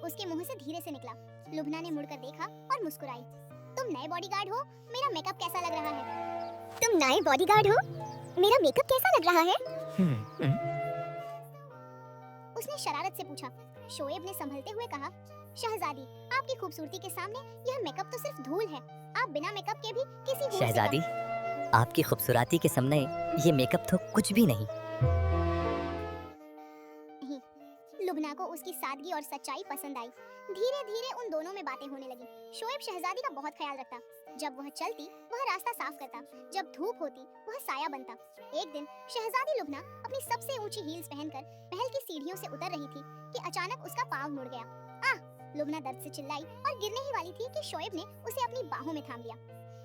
उसके मुंह से धीरे से निकला। लुबना ने मुड़कर देखा और मुस्कुराई। तुम नए बॉडीगार्ड हो? मेरा मेकअप कैसा लग रहा है? तुम नए बॉडीगार्ड हो? मेरा मेकअप कैसा लग रहा है? उसने शरारत से पूछा। शोएब ने संभलते हुए कहा, शहजादी, आपकी खूबसूरती के सामने यह मेकअप तो सिर्फ धूल है। आप बिना मेकअप के भी किसी हूर से शहजादी, आपकी खूबसूरती के सामने ये मेकअप तो कुछ भी नहीं। लुबना को उसकी सादगी और सच्चाई पसंद आई। धीरे धीरे उन दोनों में बातें होने लगी। शोएब शहजादी का बहुत ख्याल रखता। जब वह चलती वह रास्ता साफ करता, जब धूप होती वह साया बनता। एक दिन शहजादी लुबना अपनी सबसे ऊंची हील्स पहनकर महल की सीढ़ियों से उतर रही थी कि अचानक उसका पांव मुड़ गया। आह! लुबना दर्द से चिल्लाई और गिरने ही वाली थी कि शोएब ने उसे अपनी बाहों में थाम लिया।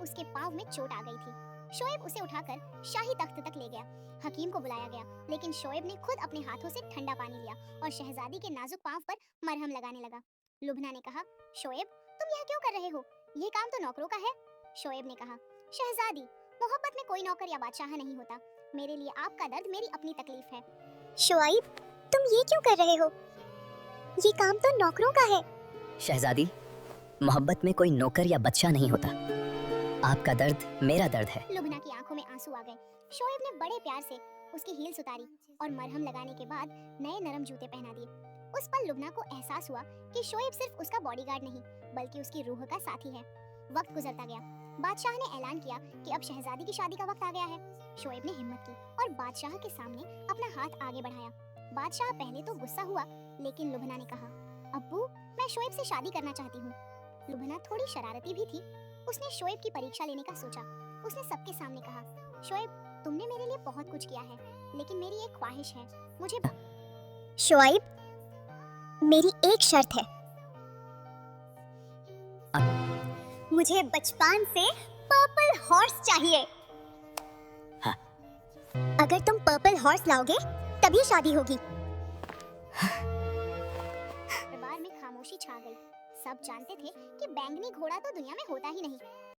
उसके पांव में चोट आ गई थी। शोएब उसे उठाकर शाही तख्त तक ले गया। हकीम को बुलाया गया, लेकिन शोएब ने खुद अपने हाथों से ठंडा पानी लिया और शहजादी के नाजुक पांव पर मरहम लगाने लगा। लुबना ने कहा, शोएब, तुम यह क्यों कर रहे हो? यह काम तो नौकरों का है। शोएब ने कहा, शहजादी, मोहब्बत में कोई नौकर या बादशाह नहीं होता। मेरे लिए आपका दर्द मेरी अपनी तकलीफ है। शोएब, तुम ये क्यों कर रहे हो? ये काम तो नौकरों का है। शहजादी, मोहब्बत में कोई नौकर या बादशाह नहीं होता। आपका दर्द मेरा दर्द है। लुबना की आंखों में आंसू आ गए। शोएब ने बड़े प्यार से उसकी हील्स उतारी और मरहम लगाने के बाद नए नरम जूते पहना दिए। उस पल लुबना को एहसास हुआ कि शोएब सिर्फ उसका बॉडीगार्ड नहीं, बल्कि उसकी रूह का साथी है। वक्त गुजरता गया। बादशाह ने ऐलान किया कि अब शहजादी की शादी का वक्त आ गया है। शोएब ने हिम्मत की और बादशाह के सामने अपना हाथ आगे बढ़ाया। बादशाह पहले तो गुस्सा हुआ, लेकिन लुबना ने कहा, अब्बू, मैं शोएब से शादी करना चाहती हूँ। लुबना थोड़ी शरारती भी थी। उसने शोएब की परीक्षा लेने का सोचा। उसने सबके सामने कहा, शोएब, तुमने मेरे लिए बहुत कुछ किया है, लेकिन मेरी एक ख्वाहिश है। मुझे शोएब, मेरी एक शर्त है। मुझे बचपन से पर्पल हॉर्स चाहिए। हाँ। अगर तुम पर्पल हॉर्स लाओगे तभी शादी होगी। दरबार में खामोशी छा गई। सब जानते थे कि बैंगनी घोड़ा तो दुनिया में होता ही नहीं।